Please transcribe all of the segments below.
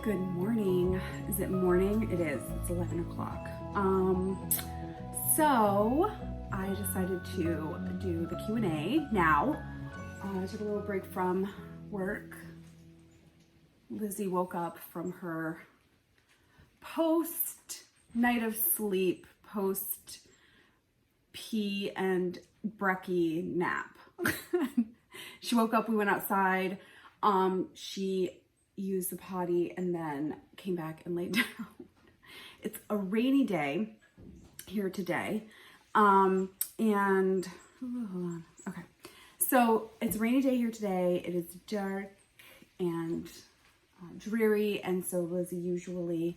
Good morning. Is it morning? It is. It's 11 o'clock. So I decided to do the Q&A now. I took a little break from work. Lizzie woke up from her post night of sleep, post pee and brekkie nap. She woke up, we went outside. She used the potty and then came back and laid down. It's a rainy day here today. Hold on. Okay. So it's a rainy day here today. It is dark and dreary. And so Lizzie usually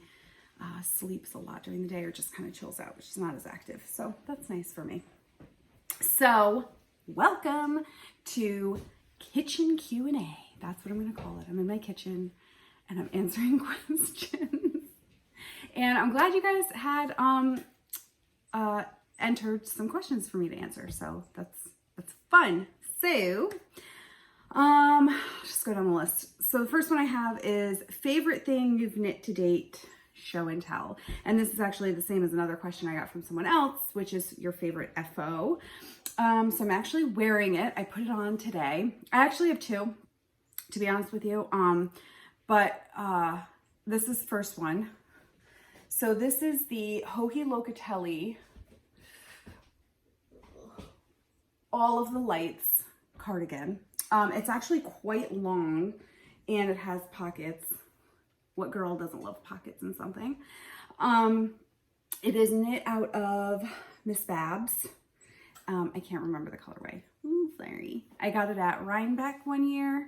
sleeps a lot during the day or just kind of chills out, which is not as active. So that's nice for me. So welcome to Kitchen Q&A. That's what I'm going to call it. I'm in my kitchen and I'm answering questions. And I'm glad you guys had entered some questions for me to answer. So that's fun. So just go down the list. So the first one I have is favorite thing you've knit to date, show and tell. And this is actually the same as another question I got from someone else, which is your favorite FO. So I'm actually wearing it. I put it on today. I actually have two, to be honest with you. But this is the first one. So this is the Hohi Locatelli All of the Lights cardigan. It's actually quite long and it has pockets. What girl doesn't love pockets in something? It is knit out of Miss Babs. I can't remember the colorway. Ooh, sorry. I got it at Rhinebeck one year.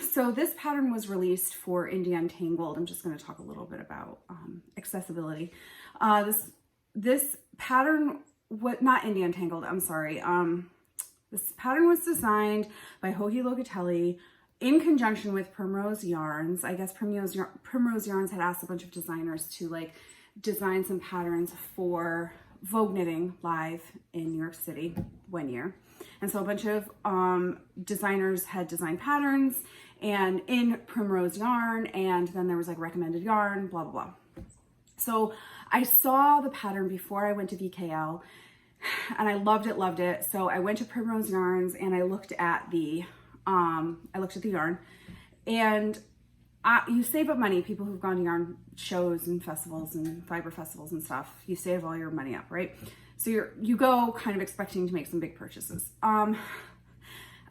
So this pattern was released for Indie Untangled. I'm just going to talk a little bit about accessibility. This pattern, not Indie Untangled, I'm sorry. This pattern was designed by Hohi Locatelli in conjunction with Primrose Yarns. I guess Primrose Yarns had asked a bunch of designers to like design some patterns for Vogue Knitting Live in New York City one year. And so a bunch of designers had designed patterns and in Primrose Yarn, and then there was like recommended yarn, blah, blah, blah. So I saw the pattern before I went to VKL and I loved it. So I went to Primrose Yarns and I looked at the yarn, and you save up money. People who've gone to yarn shows and festivals and fiber festivals and stuff, you save all your money up, right? So you go kind of expecting to make some big purchases. I'm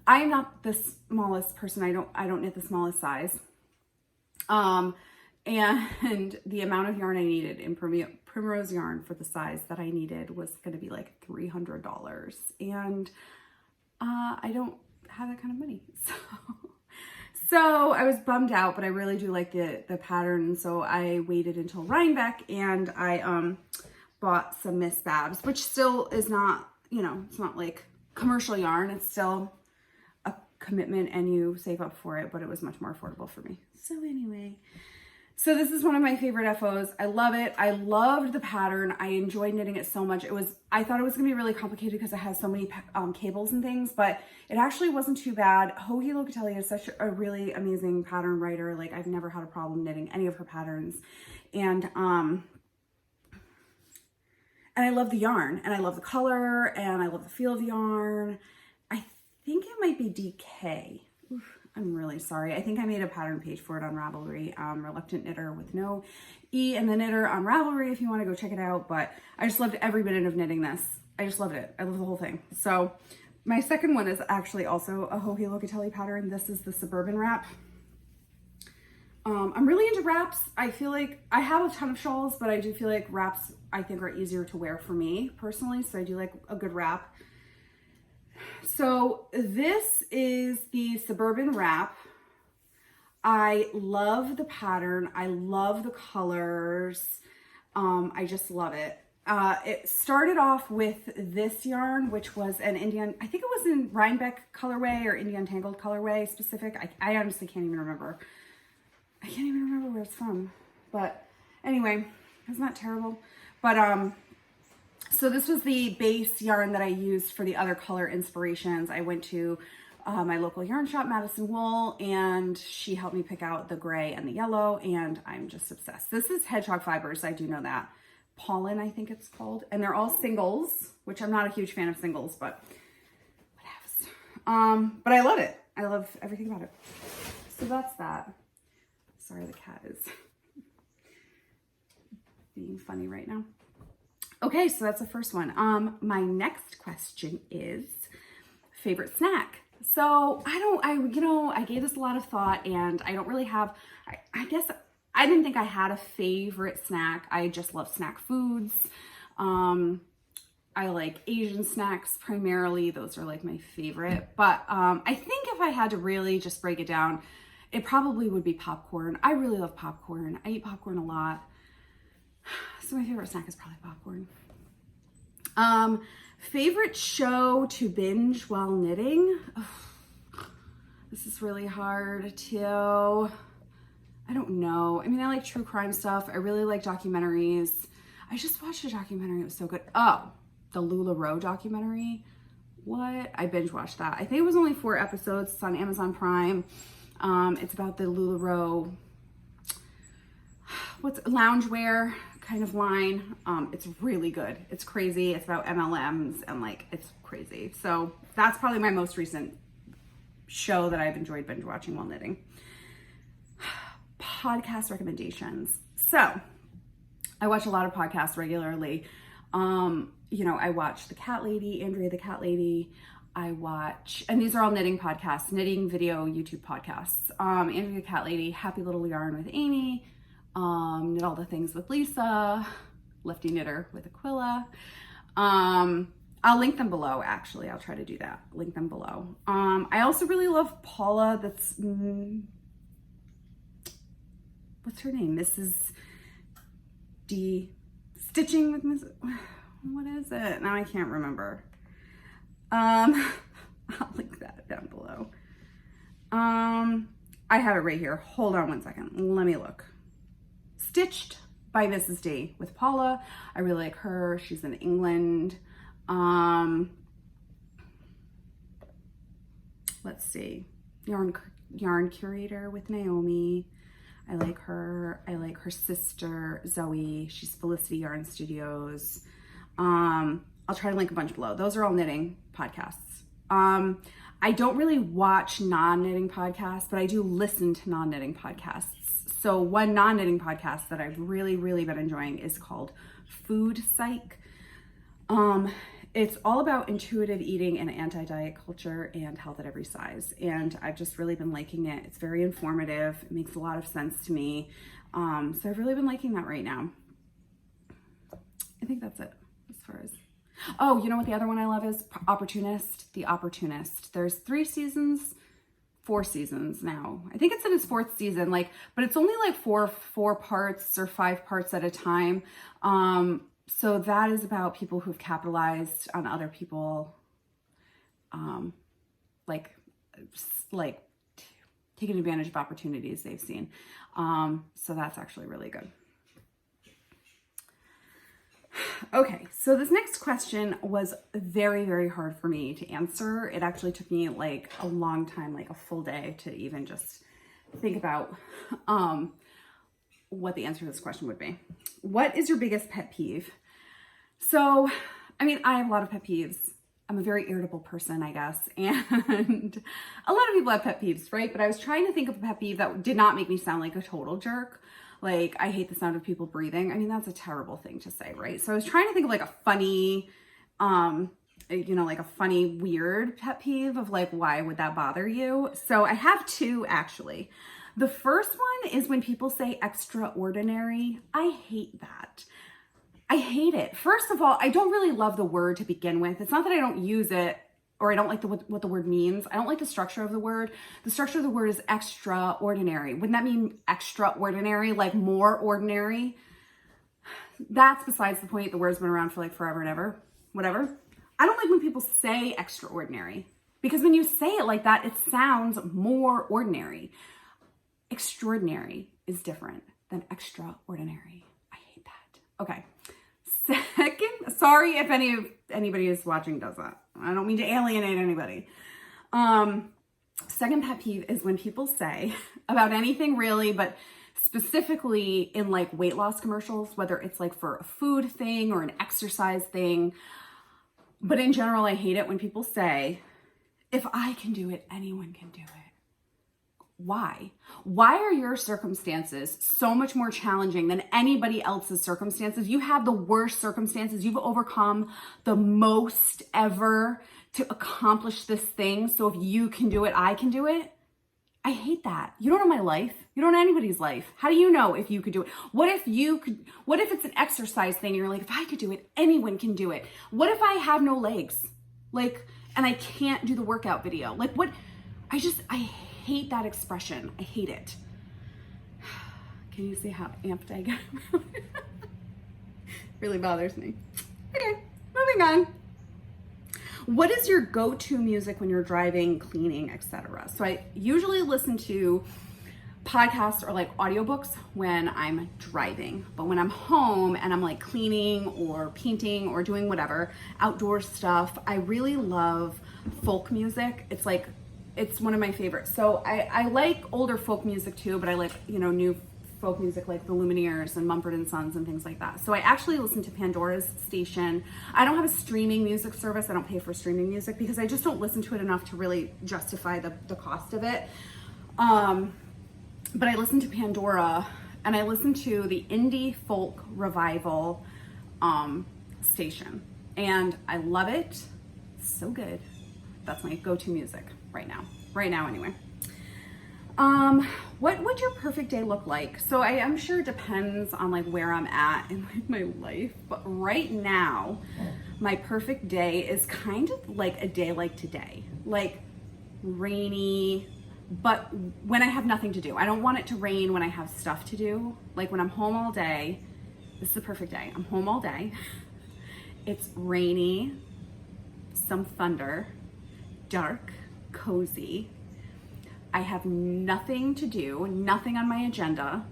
not the smallest person. I don't knit the smallest size. And the amount of yarn I needed in Primrose Yarn for the size that I needed was going to be like $300. And I don't have that kind of money. So I was bummed out, but I really do like the pattern. So I waited until Rhinebeck and I bought some Miss Babs, which still is not, it's not like commercial yarn. It's still a commitment and you save up for it, but it was much more affordable for me. So anyway, so this is one of my favorite FOs. I love it. I loved the pattern. I enjoyed knitting it so much. I thought it was gonna be really complicated because it has so many cables and things, but it actually wasn't too bad. Hohi Locatelli is such a really amazing pattern writer. Like I've never had a problem knitting any of her patterns. And I love the yarn and I love the color and I love the feel of the yarn. I think it might be DK. Oof, I'm really sorry. I think I made a pattern page for it on Ravelry, Reluctant Knitter with no E in the knitter on Ravelry if you want to go check it out. But I just loved every minute of knitting this. I just loved it. I love the whole thing. So my second one is actually also a Hohi Locatelli pattern. This is the Suburban Wrap. I'm really into wraps. I feel like I have a ton of shawls, but I do feel like wraps I think are easier to wear for me personally. So I do like a good wrap. So this is the Suburban Wrap. I love the pattern. I love the colors. I just love it. It started off with this yarn, which was an Indian, I think it was in Rhinebeck colorway or Indie Untangled colorway specific. I honestly can't even remember. I can't even remember where it's from, but anyway, it's not terrible. But so this was the base yarn that I used for the other color inspirations. I went to my local yarn shop, Madison Wool, and she helped me pick out the gray and the yellow, and I'm just obsessed. This is Hedgehog Fibers, I do know that. Pollen, I think it's called, and they're all singles, which I'm not a huge fan of singles, but whatevs. But I love it. I love everything about it. So that's that. Sorry, the cat is being funny right now. Okay, so that's the first one. My next question is favorite snack. So I gave this a lot of thought, and I don't really have, I guess I didn't think I had a favorite snack. I just love snack foods. I like Asian snacks primarily. Those are like my favorite. But I think if I had to really just break it down, it probably would be popcorn. I really love popcorn. I eat popcorn a lot. So my favorite snack is probably popcorn. Favorite show to binge while knitting? Oh, this is really hard to, I don't know. I mean, I like true crime stuff. I really like documentaries. I just watched a documentary. It was so good. Oh, the LuLaRoe documentary. What? I binge watched that. I think it was only 4 episodes. It's on Amazon Prime. It's about the LuLaRoe, loungewear kind of line. It's really good. It's crazy. It's about MLMs and like, it's crazy. So that's probably my most recent show that I've enjoyed binge watching while knitting. Podcast recommendations. So I watch a lot of podcasts regularly. I watch The Cat Lady, Andrea the Cat Lady. I watch, and these are all knitting podcasts, knitting video YouTube podcasts. Andrea the Cat Lady, Happy Little Yarn with Amy, Knit All the Things with Lisa, Lefty Knitter with Aquila. I'll link them below, actually. I'll try to do that. Link them below. I also really love Paula. That's, what's her name? Mrs. D. Stitching with Mrs. What is it? Now I can't remember. I'll link that down below. I have it right here. Hold on one second. Let me look. Stitched by Mrs. D with Paula. I really like her. She's in England. Let's see. Yarn Curator with Naomi. I like her. I like her sister, Zoe. She's Felicity Yarn Studios. I'll try to link a bunch below. Those are all knitting podcasts. I don't really watch non-knitting podcasts, but I do listen to non-knitting podcasts. So one non-knitting podcast that I've really, really been enjoying is called Food Psych. It's all about intuitive eating and anti-diet culture and health at every size. And I've just really been liking it. It's very informative. It makes a lot of sense to me. So I've really been liking that right now. I think that's it as far as, oh, you know what the other one I love is? Opportunist, The Opportunist. There's 4 seasons now. I think it's in its 4th season, but it's only like four parts or 5 parts at a time. So that is about people who've capitalized on other people, like taking advantage of opportunities they've seen. So that's actually really good. Okay, so this next question was very, very hard for me to answer. It actually took me like a long time, like a full day to even just think about what the answer to this question would be. What is your biggest pet peeve? So, I mean, I have a lot of pet peeves. I'm a very irritable person, I guess, and a lot of people have pet peeves, right? But I was trying to think of a pet peeve that did not make me sound like a total jerk. Like, I hate the sound of people breathing. I mean, that's a terrible thing to say, right? So I was trying to think of like a funny, like a funny, weird pet peeve of like, why would that bother you? So I have 2 actually. The first one is when people say extraordinary. I hate that. I hate it. First of all, I don't really love the word to begin with. It's not that I don't use it or I don't like what the word means. I don't like the structure of the word. The structure of the word is extraordinary. Wouldn't that mean extraordinary, like more ordinary? That's besides the point. The word's been around for like forever and ever, whatever. I don't like when people say extraordinary because when you say it like that, it sounds more ordinary. Extraordinary is different than extraordinary. I hate that. Okay. Second, sorry if anybody is watching does that. I don't mean to alienate anybody. Second pet peeve is when people say about anything really, but specifically in like weight loss commercials, whether it's like for a food thing or an exercise thing. But in general, I hate it when people say, if I can do it, anyone can do it. Why? Why are your circumstances so much more challenging than anybody else's circumstances? You have the worst circumstances. You've overcome the most ever to accomplish this thing. So if you can do it, I can do it. I hate that. You don't know my life. You don't know anybody's life. How do you know if you could do it? What if it's an exercise thing and you're like, if I could do it, anyone can do it. What if I have no legs? Like, and I can't do the workout video? Like what? I hate that expression. I hate it. Can you see how amped I get? Really bothers me. Okay, moving on. What is your go-to music when you're driving, cleaning, etc.? So I usually listen to podcasts or like audiobooks when I'm driving, but when I'm home and I'm like cleaning or painting or doing whatever, outdoor stuff, I really love folk music. It's one of my favorites. So I like older folk music too, but I like, new folk music like the Lumineers and Mumford & Sons and things like that. So I actually listen to Pandora's station. I don't have a streaming music service. I don't pay for streaming music because I just don't listen to it enough to really justify the cost of it. But I listen to Pandora and I listen to the Indie Folk Revival station. And I love it. It's so good. That's my go-to music right now. Right now anyway. What would your perfect day look like? So I'm sure it depends on like where I'm at in like my life, but right now, my perfect day is kind of like a day like today, like rainy, but when I have nothing to do. I don't want it to rain when I have stuff to do. Like when I'm home all day, this is the perfect day. I'm home all day. It's rainy, some thunder, dark, cozy. I have nothing to do, nothing on my agenda,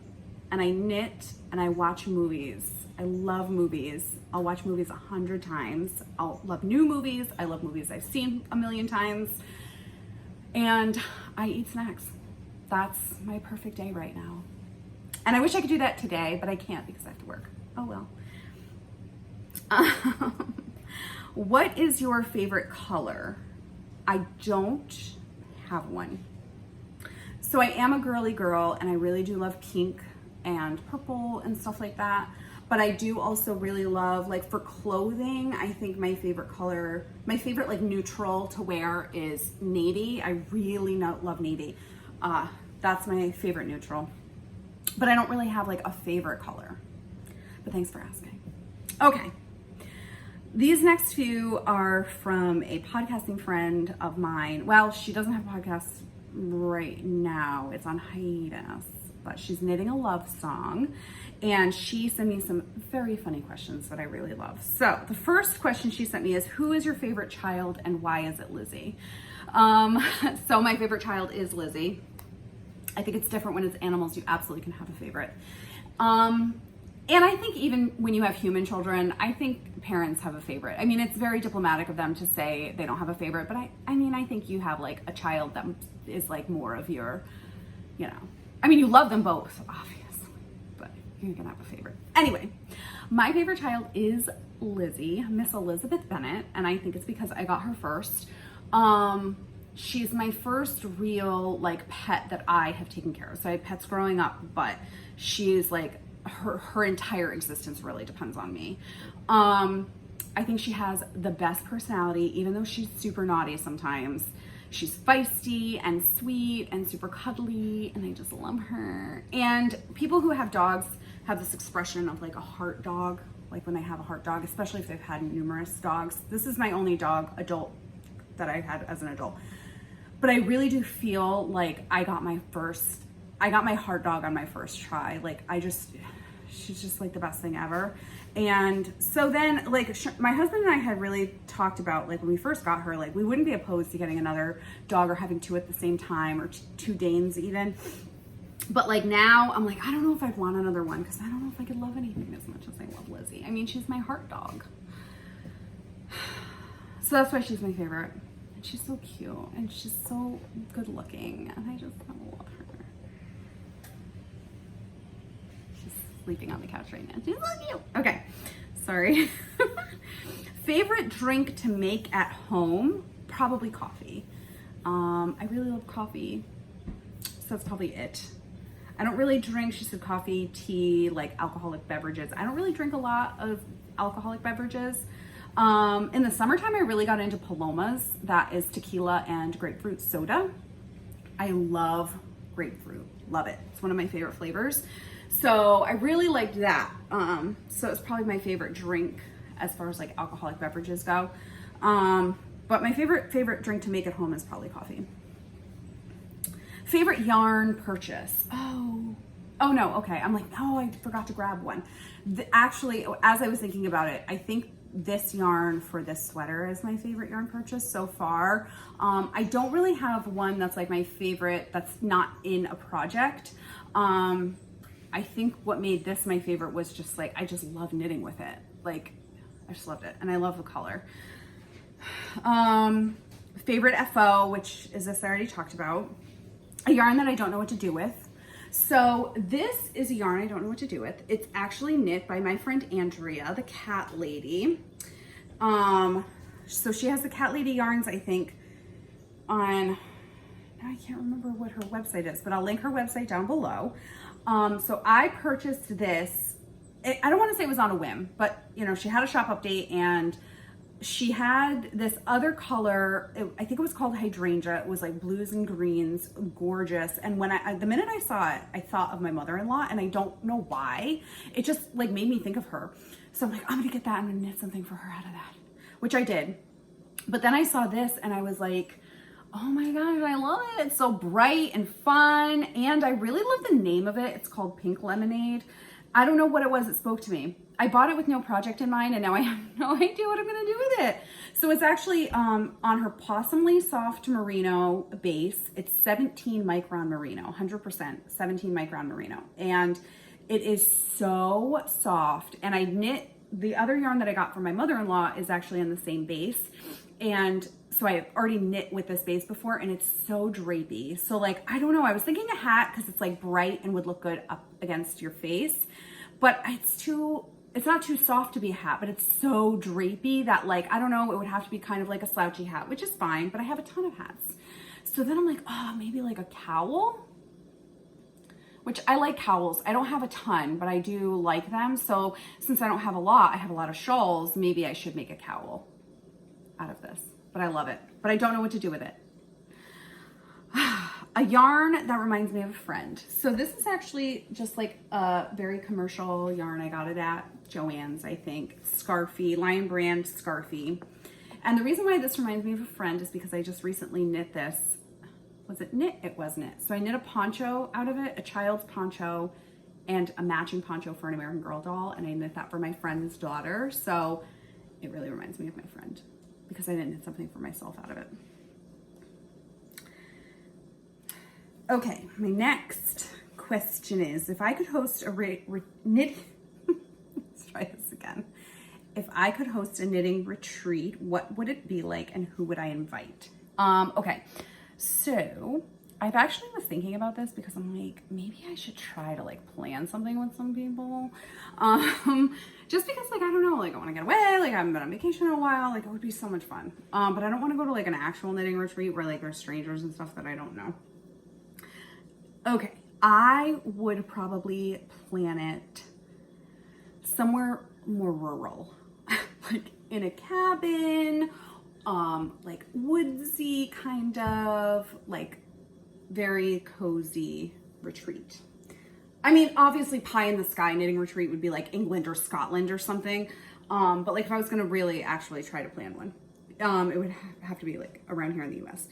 and I knit and I watch movies. I love movies. I'll watch movies 100 times. I'll love new movies. I love movies I've seen a million times. And I eat snacks. That's my perfect day right now. And I wish I could do that today, but I can't because I have to work. Oh well. What is your favorite color? I don't have one. So I am a girly girl and I really do love pink and purple and stuff like that. But I do also really love, like for clothing, I think my favorite color, my favorite like neutral to wear is navy. I really love navy. That's my favorite neutral. But I don't really have like a favorite color. But thanks for asking. Okay. These next few are from a podcasting friend of mine. Well, she doesn't have podcasts right now. It's on hiatus, but she's knitting a love song and she sent me some very funny questions that I really love. So the first question she sent me is, who is your favorite child and why is it Lizzie? So my favorite child is Lizzie. I think it's different when it's animals. You absolutely can have a favorite. And I think even when you have human children, I think parents have a favorite. I mean, it's very diplomatic of them to say they don't have a favorite, but I mean, I think you have like a child that is like more of your, I mean, you love them both, obviously, but you're gonna have a favorite. Anyway, my favorite child is Lizzie, Miss Elizabeth Bennett, and I think it's because I got her first. She's my first real like pet that I have taken care of. So I had pets growing up, but she's like, her entire existence really depends on me. I think she has the best personality, even though she's super naughty sometimes. She's feisty and sweet and super cuddly, and I just love her. And people who have dogs have this expression of like a heart dog, like when they have a heart dog, especially if they've had numerous dogs. This is my only dog, adult, that I had as an adult. But I really do feel like I got my heart dog on my first try. Like she's just like the best thing ever. And so then like my husband and I had really talked about like when we first got her, like we wouldn't be opposed to getting another dog or having two at the same time or two Danes even. But like now I'm like, I don't know if I'd want another one because I don't know if I could love anything as much as I love Lizzie. I mean, she's my heart dog. So that's why she's my favorite. she's so cute and she's so good looking and I just love her. She's sleeping on the couch right now. She's so cute. Okay, sorry. Favorite drink to make at home? Probably coffee. I really love coffee, so that's probably it. I don't really drink, she said, coffee, tea, like alcoholic beverages. I don't really drink a lot of alcoholic beverages. In the summertime, I really got into Palomas. That is tequila and grapefruit soda. I love grapefruit, love it. It's one of my favorite flavors. So I really liked that. So it's probably my favorite drink as far as like alcoholic beverages go. But my favorite drink to make at home is probably coffee. Favorite yarn purchase? Oh no, okay. I'm like, no, I forgot to grab one. Actually, as I was thinking about it, I think this yarn for this sweater is my favorite yarn purchase so far. I don't really have one that's like my favorite that's not in a project. I think what made this my favorite was just like, I just love knitting with it. Like, I just loved it. And I love the color. Favorite FO, which is this I already talked about. A yarn that I don't know what to do with. So this is a yarn I don't know what to do with. It's actually knit by my friend Andrea, the cat lady. So she has the cat lady yarns, I think, on, I can't remember what her website is, but I'll link her website down below. So I purchased this. I don't want to say it was on a whim, but you know, she had a shop update and she had this other color, I think it was called hydrangea. It was like blues and greens, gorgeous. And when the minute I saw it, I thought of my mother-in-law, and I don't know why. It just like made me think of her. So I'm like, I'm gonna get that. I'm gonna knit something for her out of that, which I did. But then I saw this and I was like, oh my gosh, I love it. It's so bright and fun. And I really love the name of it. It's called Pink Lemonade. I don't know what it was that spoke to me. I bought it with no project in mind and now I have no idea what I'm gonna do with it. So it's actually on her Possumly Soft Merino base. It's 17 micron merino, 100% 17 micron merino. And it is so soft. And I knit, the other yarn that I got from my mother-in-law is actually in the same base. And so I already knit with this base before and it's so drapey. So like, I don't know, I was thinking a hat because it's like bright and would look good up against your face, but it's not too soft to be a hat, but it's so drapey that like, I don't know, it would have to be kind of like a slouchy hat, which is fine, but I have a ton of hats. So then I'm like, oh, maybe like a cowl, which I like cowls. I don't have a ton, but I do like them. So since I don't have a lot, I have a lot of shawls, maybe I should make a cowl out of this, but I love it, but I don't know what to do with it. A yarn that reminds me of a friend. So this is actually just like a very commercial yarn. I got it at Joann's, I think. Scarfy, Lion Brand Scarfy. And the reason why this reminds me of a friend is because I just recently knit this. Was it knit? It was knit. So I knit a poncho out of it, a child's poncho, and a matching poncho for an American Girl doll. And I knit that for my friend's daughter. So it really reminds me of my friend because I didn't knit something for myself out of it. Okay, my next question is, if I could host a let's try this again. If I could host a knitting retreat, what would it be like and who would I invite? Okay, so I've actually was thinking about this because I'm like, maybe I should try to like plan something with some people. Just because like, I don't know, like I want to get away, like I haven't been on vacation in a while, like it would be so much fun. But I don't want to go to like an actual knitting retreat where like there's strangers and stuff that I don't know. Okay, I would probably plan it somewhere more rural, like in a cabin, like woodsy kind of, like very cozy retreat. I mean, obviously pie in the sky knitting retreat would be like England or Scotland or something. But like if I was gonna really actually try to plan one, it would have to be like around here in the US.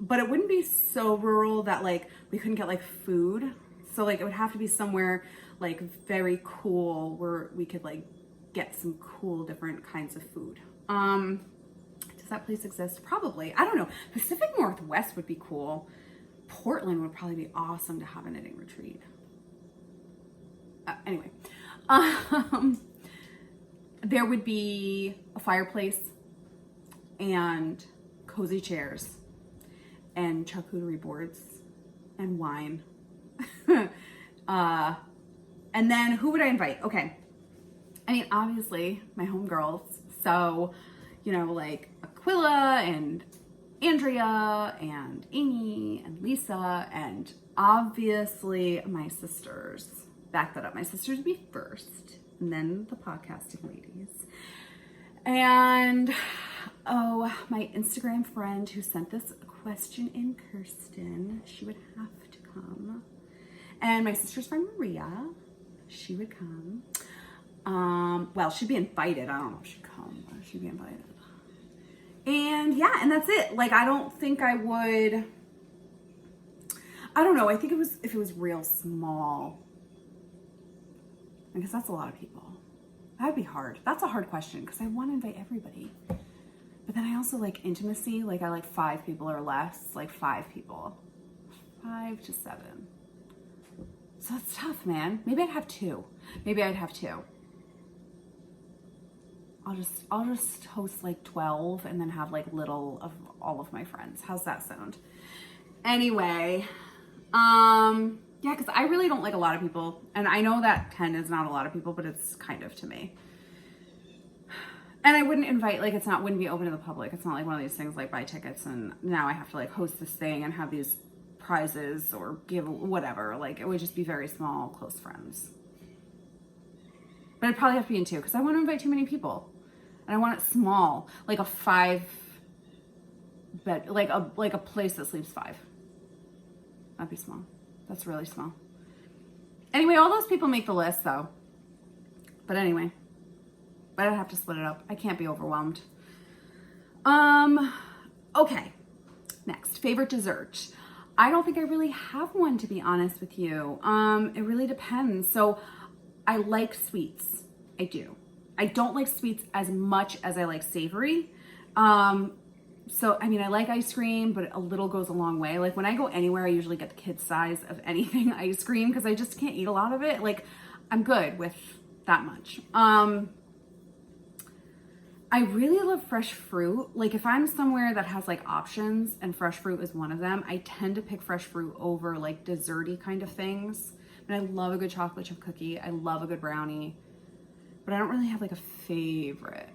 But it wouldn't be so rural that like we couldn't get like food. So like it would have to be somewhere like very cool where we could like get some cool different kinds of food. Does that place exist? Probably. I don't know. Pacific Northwest would be cool. Portland would probably be awesome to have a knitting retreat. Anyway, there would be a fireplace and cozy chairs and charcuterie boards and wine. And then who would I invite? Okay. I mean, obviously my homegirls. So, you know, like Aquila and Andrea and Amy and Lisa, and obviously my sisters. Back that up. My sisters would be first, and then the podcasting ladies. And, oh, my Instagram friend who sent this question in, Kirsten, she would have to come. And my sister's friend Maria, she would come. Well, she'd be invited. I don't know if she'd come, but she'd be invited. And yeah, and that's it. Like, I don't think I would, I don't know. I think if it was real small, because that's a lot of people. That'd be hard. That's a hard question because I want to invite everybody. But then I also like intimacy. Like I like 5 people or less, like 5 people, 5 to 7. So it's tough, man. Maybe I'd have 2. I'll just host like 12 and then have like little of all of my friends. How's that sound? Anyway, yeah, because I really don't like a lot of people. And I know that 10 is not a lot of people, but it's kind of to me. And I wouldn't invite, like, wouldn't be open to the public. It's not like one of these things like buy tickets and now I have to like host this thing and have these prizes or give whatever. Like, it would just be very small, close friends. But it'd probably have to be in 2 because I want to invite too many people. And I want it small, like a 5 bed, like a place that sleeps 5. That'd be small. That's really small. Anyway, all those people make the list though. But anyway, but I'd have to split it up. I can't be overwhelmed. Okay. Next, favorite dessert. I don't think I really have one, to be honest with you. It really depends. So I like sweets. I do. I don't like sweets as much as I like savory. So, I mean, I like ice cream, but a little goes a long way. Like when I go anywhere, I usually get the kid size of anything ice cream because I just can't eat a lot of it. Like I'm good with that much. I really love fresh fruit. Like if I'm somewhere that has like options and fresh fruit is one of them, I tend to pick fresh fruit over like desserty kind of things. And I love a good chocolate chip cookie. I love a good brownie, but I don't really have like a favorite.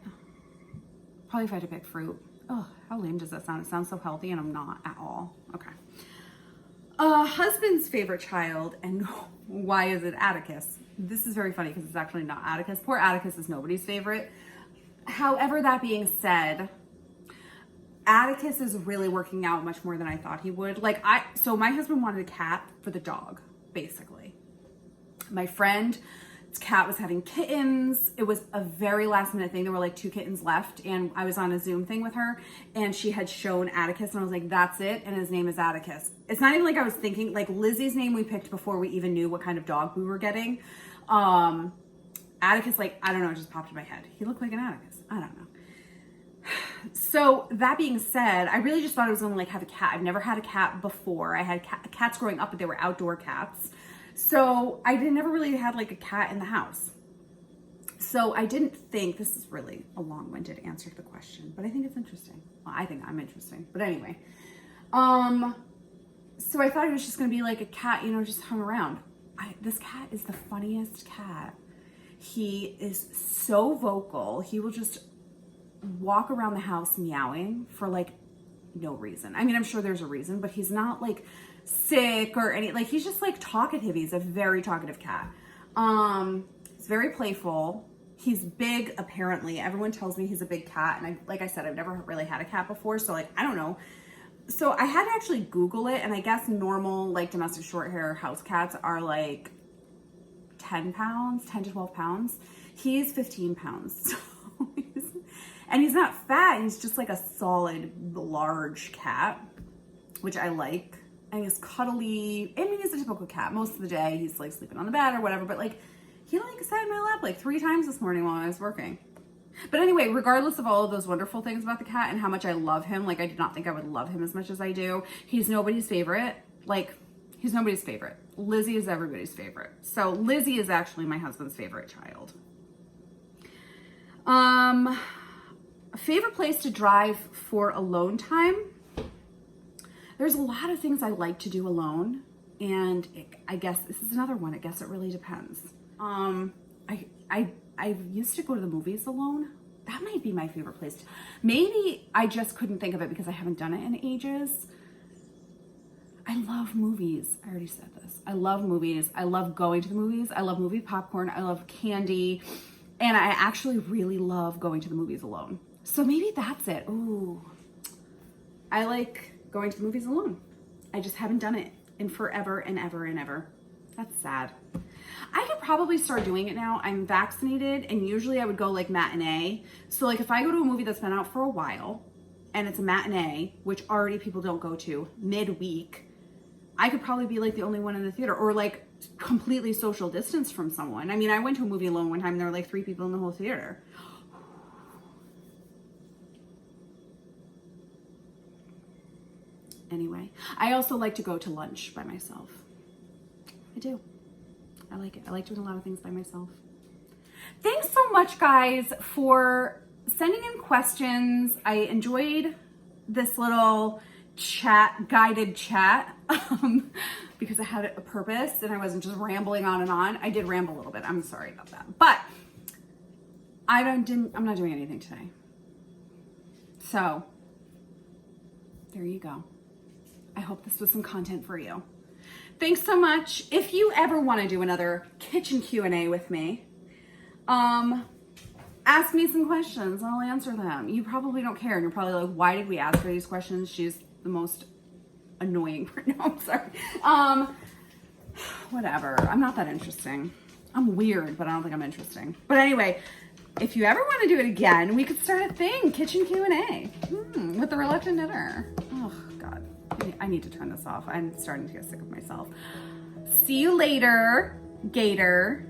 Probably if I had to pick fruit. Oh, how lame does that sound? It sounds so healthy and I'm not at all. Okay. Husband's favorite child, and why is it Atticus? This is very funny because it's actually not Atticus. Poor Atticus is nobody's favorite. However, that being said, Atticus is really working out much more than I thought he would. So my husband wanted a cat for the dog, basically. My friend's cat was having kittens. It was a very last minute thing. There were like 2 kittens left and I was on a Zoom thing with her and she had shown Atticus and I was like, that's it. And his name is Atticus. It's not even like I was thinking, like Lizzie's name we picked before we even knew what kind of dog we were getting. Atticus, like, I don't know, it just popped in my head. He looked like an Atticus. I don't know. So that being said, I really just thought I was gonna like have a cat. I've never had a cat before. I had cats growing up, but they were outdoor cats. So I never really had like a cat in the house. So I didn't think, this is really a long-winded answer to the question, but I think it's interesting. Well, I think I'm interesting, but anyway. So I thought it was just gonna be like a cat, you know, just hung around. This cat is the funniest cat. He is so vocal. He will just walk around the house meowing for like no reason. I mean, I'm sure there's a reason, but he's not like sick or any, like he's just like talkative. He's a very talkative cat. He's very playful. He's big, apparently. Everyone tells me he's a big cat. And like I said, I've never really had a cat before. So like, I don't know. So I had to actually Google it. And I guess normal like domestic short hair house cats are like 10 pounds, 10 to 12 pounds. He's 15 pounds. So and he's not fat. He's just like a solid, large cat, which I like. And he's cuddly. I mean, he's a typical cat. Most of the day, he's like sleeping on the bed or whatever. But like, he like sat in my lap like 3 times this morning while I was working. But anyway, regardless of all of those wonderful things about the cat and how much I love him, like I did not think I would love him as much as I do. He's nobody's favorite. Like, he's nobody's favorite. Lizzie is everybody's favorite. So Lizzie is actually my husband's favorite child. Favorite place to drive for alone time? There's a lot of things I like to do alone, and I guess this is another one. I guess it really depends. I used to go to the movies alone. That might be my favorite place. Maybe I just couldn't think of it because I haven't done it in ages. I love movies. I already said this. I love movies. I love going to the movies. I love movie popcorn. I love candy. And I actually really love going to the movies alone. So maybe that's it. Ooh, I like going to the movies alone. I just haven't done it in forever and ever and ever. That's sad. I could probably start doing it now. I'm vaccinated, and usually I would go like matinee. So like if I go to a movie that's been out for a while and it's a matinee, which already people don't go to, midweek, I could probably be like the only one in the theater, or like completely social distance from someone. I mean, I went to a movie alone one time and there were like 3 people in the whole theater. Anyway, I also like to go to lunch by myself. I do. I like it. I like doing a lot of things by myself. Thanks so much, guys, for sending in questions. I enjoyed this little chat, guided chat, because I had a purpose and I wasn't just rambling on and on. I did ramble a little bit. I'm sorry about that. But I'm not doing anything today. So there you go. I hope this was some content for you. Thanks so much. If you ever want to do another kitchen Q&A with me, ask me some questions and I'll answer them. You probably don't care and you're probably like, why did we ask her these questions? She's the most annoying person. No, I'm sorry. Whatever. I'm not that interesting. I'm weird, but I don't think I'm interesting. But anyway, if you ever want to do it again, we could start a thing, kitchen Q&A, with the reluctant knitter. Oh God, I need to turn this off. I'm starting to get sick of myself. See you later, Gator.